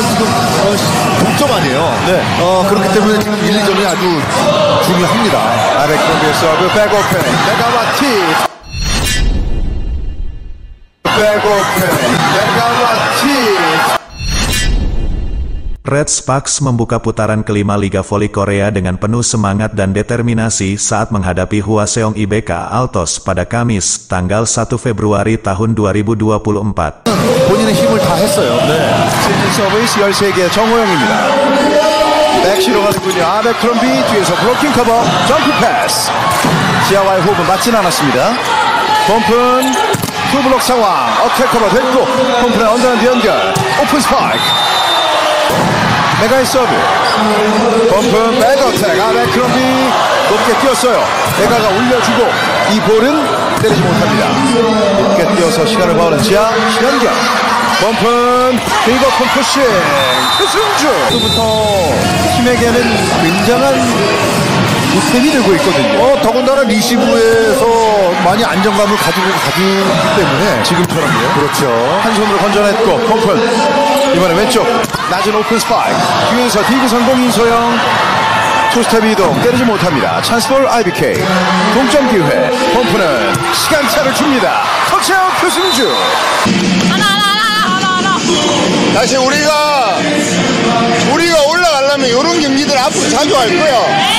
지금 동점 아니에요. 네. 그렇기 때문에 지금 1, 2점이 아주 중요합니다. 아베크롬비의 서브 백오펜 메가와티 Red Sparks membuka putaran kelima Liga Voli Korea dengan penuh semangat dan determinasi saat menghadapi Hwaseong IBK Altos pada Kamis, tanggal 1 Februari tahun 2024. 본인의 힘을 다 했어요. 네. 시즌 서브이스 13개 정호영입니다. 백시로 가는군요. 아베크롬비 뒤에서 블로킹 커버, 점프 패스. 지하와의 호흡은 맞진 않았습니다. 펌픈, 투블록 상황, 어택 커버 됐고, 펌픈의 언더핸드 연결, 오픈 스파이크. 메가의 서브. 펌픈, 백어택, 아베크롬비 높게 뛰었어요. 메가가 올려주고, 이 볼은 때리지 못합니다. 높게 뛰어서 시간을 버는 지하, 신현경. 펌픈, 빙거폰 푸싱, 표승주. 부터 팀에게는 굉장한 보탬이 되고 있거든요. 더군다나 리시브에서 많이 안정감을 가지고 가기 때문에 지금처럼요. 그렇죠. 한 손으로 건져냈고, 펌픈. 이번에 왼쪽, 낮은 오픈 스파이크. 뒤에서 디그 성공 인소영. 투스텝 이동, 때리지 못합니다. 찬스볼 IBK. 동점 기회. 펌프는 시간차를 줍니다. 터치아웃 표승주. 다시 우리가 올라가려면 이런 경기들 앞으로 자주 할 거야.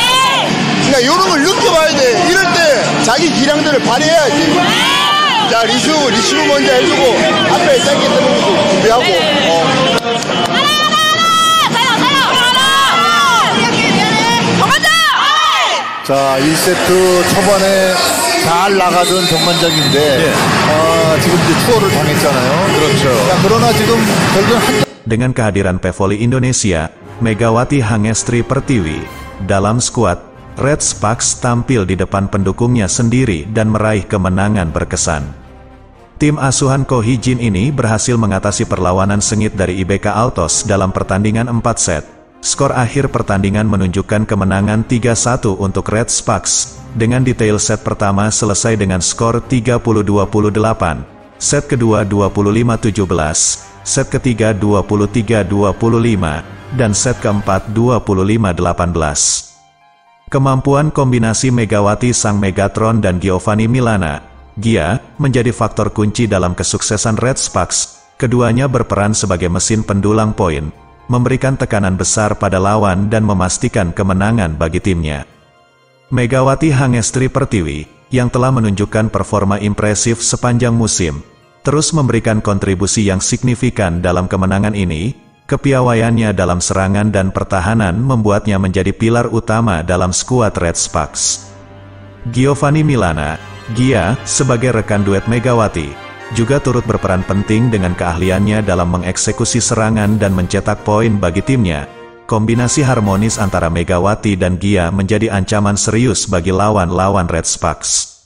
그러니까 이런 걸 느껴봐야 돼. 이럴 때 자기 기량들을 발휘해야지. 자, 리시브 먼저 해주고 앞에 짧게 때리는 것도 준비하고. 자, 1세트 초반에 잘 나가던 정만장인데 지금 이제 추월을 당했잖아요. 그렇죠. 자, 그러나 지금 결국은 Dengan kehadiran Pevoli Indonesia, Megawati Hangestri Pertiwi, dalam skuad, Red Sparks tampil di depan pendukungnya sendiri dan meraih kemenangan berkesan. Tim asuhan Ko Hee-jin ini berhasil mengatasi perlawanan sengit dari IBK Altos dalam pertandingan 4 set. Skor akhir pertandingan menunjukkan kemenangan 3-1 untuk Red Sparks, dengan detail set pertama selesai dengan skor 30-28, set kedua 25-17, set ketiga 23-25, dan set keempat 25-18. Kemampuan kombinasi Megawati Sang Megatron dan Giovanni Milana, Gia, menjadi faktor kunci dalam kesuksesan Red Sparks. Keduanya berperan sebagai mesin pendulang poin, memberikan tekanan besar pada lawan dan memastikan kemenangan bagi timnya. Megawati Hangestri Pertiwi, yang telah menunjukkan performa impresif sepanjang musim, terus memberikan kontribusi yang signifikan dalam kemenangan ini. Kepiawaiannya dalam serangan dan pertahanan membuatnya menjadi pilar utama dalam skuad Red Sparks. Giovanni Milana, Gia, sebagai rekan duet Megawati, juga turut berperan penting dengan keahliannya dalam mengeksekusi serangan dan mencetak poin bagi timnya. Kombinasi harmonis antara Megawati dan Gia menjadi ancaman serius bagi lawan-lawan Red Sparks.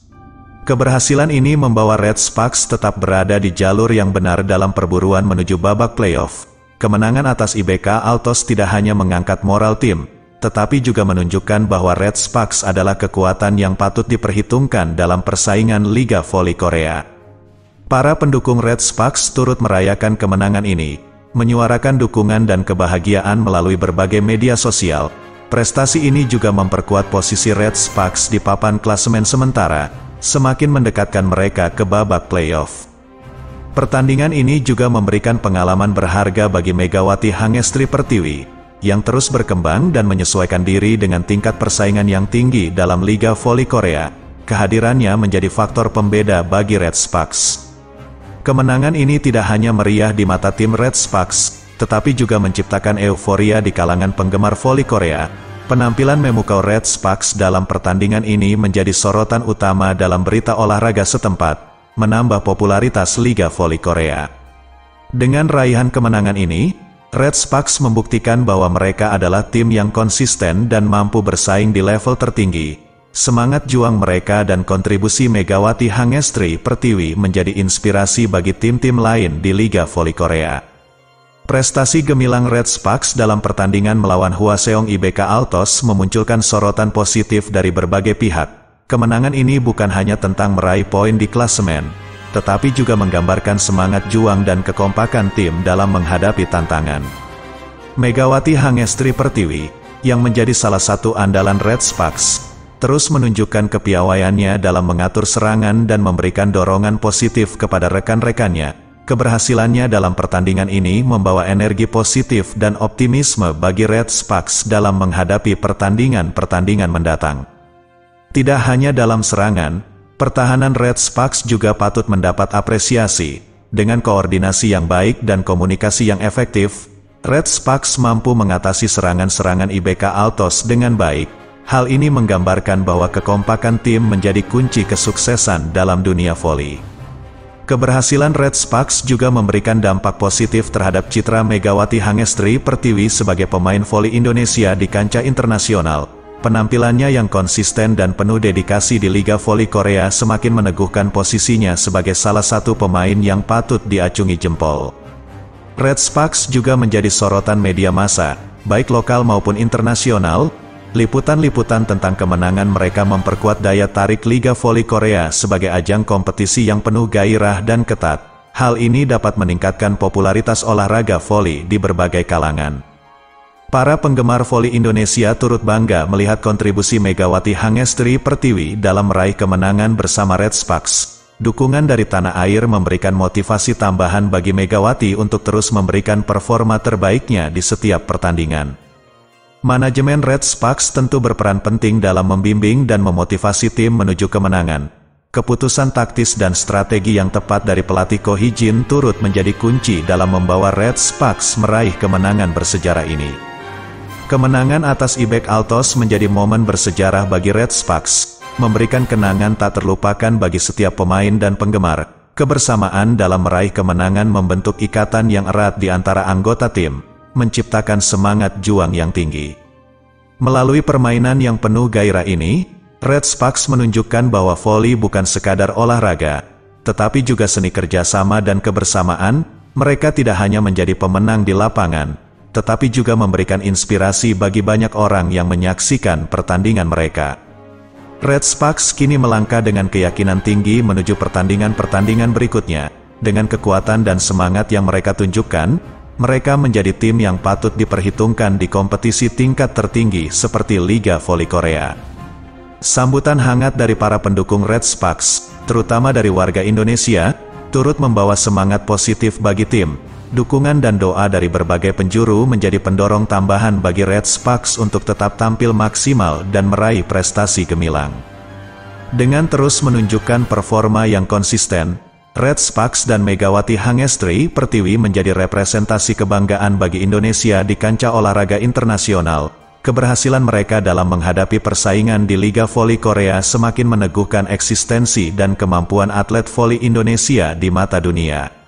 Keberhasilan ini membawa Red Sparks tetap berada di jalur yang benar dalam perburuan menuju babak playoff. Kemenangan atas IBK Altos tidak hanya mengangkat moral tim, tetapi juga menunjukkan bahwa Red Sparks adalah kekuatan yang patut diperhitungkan dalam persaingan Liga Voli Korea. Para pendukung Red Sparks turut merayakan kemenangan ini, menyuarakan dukungan dan kebahagiaan melalui berbagai media sosial. Prestasi ini juga memperkuat posisi Red Sparks di papan klasemen sementara, semakin mendekatkan mereka ke babak playoff. Pertandingan ini juga memberikan pengalaman berharga bagi Megawati Hangestri Pertiwi, yang terus berkembang dan menyesuaikan diri dengan tingkat persaingan yang tinggi dalam Liga Voli Korea. Kehadirannya menjadi faktor pembeda bagi Red Sparks. Kemenangan ini tidak hanya meriah di mata tim Red Sparks, tetapi juga menciptakan euforia di kalangan penggemar voli Korea. Penampilan memukau Red Sparks dalam pertandingan ini menjadi sorotan utama dalam berita olahraga setempat, menambah popularitas Liga Voli Korea. Dengan raihan kemenangan ini, Red Sparks membuktikan bahwa mereka adalah tim yang konsisten dan mampu bersaing di level tertinggi. Semangat juang mereka dan kontribusi Megawati Hangestri Pertiwi menjadi inspirasi bagi tim-tim lain di Liga Voli Korea. Prestasi gemilang Red Sparks dalam pertandingan melawan Hwaseong IBK Altos memunculkan sorotan positif dari berbagai pihak. Kemenangan ini bukan hanya tentang meraih poin di klasemen, tetapi juga menggambarkan semangat juang dan kekompakan tim dalam menghadapi tantangan. Megawati Hangestri Pertiwi, yang menjadi salah satu andalan Red Sparks, terus menunjukkan kepiawaiannya dalam mengatur serangan dan memberikan dorongan positif kepada rekan-rekannya. Keberhasilannya dalam pertandingan ini membawa energi positif dan optimisme bagi Red Sparks dalam menghadapi pertandingan-pertandingan mendatang. Tidak hanya dalam serangan, pertahanan Red Sparks juga patut mendapat apresiasi. Dengan koordinasi yang baik dan komunikasi yang efektif, Red Sparks mampu mengatasi serangan-serangan IBK Altos dengan baik. Hal ini menggambarkan bahwa kekompakan tim menjadi kunci kesuksesan dalam dunia voli. Keberhasilan Red Sparks juga memberikan dampak positif terhadap citra Megawati Hangestri Pertiwi sebagai pemain voli Indonesia di kancah internasional. Penampilannya yang konsisten dan penuh dedikasi di Liga Voli Korea semakin meneguhkan posisinya sebagai salah satu pemain yang patut diacungi jempol. Red Sparks juga menjadi sorotan media massa, baik lokal maupun internasional. Liputan-liputan tentang kemenangan mereka memperkuat daya tarik Liga Voli Korea sebagai ajang kompetisi yang penuh gairah dan ketat. Hal ini dapat meningkatkan popularitas olahraga voli di berbagai kalangan. Para penggemar voli Indonesia turut bangga melihat kontribusi Megawati Hangestri Pertiwi dalam meraih kemenangan bersama Red Sparks. Dukungan dari tanah air memberikan motivasi tambahan bagi Megawati untuk terus memberikan performa terbaiknya di setiap pertandingan. Manajemen Red Sparks tentu berperan penting dalam membimbing dan memotivasi tim menuju kemenangan. Keputusan taktis dan strategi yang tepat dari pelatih Ko Hee-jin turut menjadi kunci dalam membawa Red Sparks meraih kemenangan bersejarah ini. Kemenangan atas IBK Altos menjadi momen bersejarah bagi Red Sparks, memberikan kenangan tak terlupakan bagi setiap pemain dan penggemar. Kebersamaan dalam meraih kemenangan membentuk ikatan yang erat di antara anggota tim, menciptakan semangat juang yang tinggi. Melalui permainan yang penuh gairah ini, Red Sparks menunjukkan bahwa voli bukan sekadar olahraga, tetapi juga seni kerjasama dan kebersamaan. Mereka tidak hanya menjadi pemenang di lapangan, tetapi juga memberikan inspirasi bagi banyak orang yang menyaksikan pertandingan mereka. Red Sparks kini melangkah dengan keyakinan tinggi menuju pertandingan-pertandingan berikutnya. Dengan kekuatan dan semangat yang mereka tunjukkan, mereka menjadi tim yang patut diperhitungkan di kompetisi tingkat tertinggi seperti Liga Voli Korea. Sambutan hangat dari para pendukung Red Sparks, terutama dari warga Indonesia, turut membawa semangat positif bagi tim. Dukungan dan doa dari berbagai penjuru menjadi pendorong tambahan bagi Red Sparks untuk tetap tampil maksimal dan meraih prestasi gemilang. Dengan terus menunjukkan performa yang konsisten, Red Sparks dan Megawati Hangestri Pertiwi menjadi representasi kebanggaan bagi Indonesia di kancah olahraga internasional. Keberhasilan mereka dalam menghadapi persaingan di Liga Voli Korea semakin meneguhkan eksistensi dan kemampuan atlet voli Indonesia di mata dunia.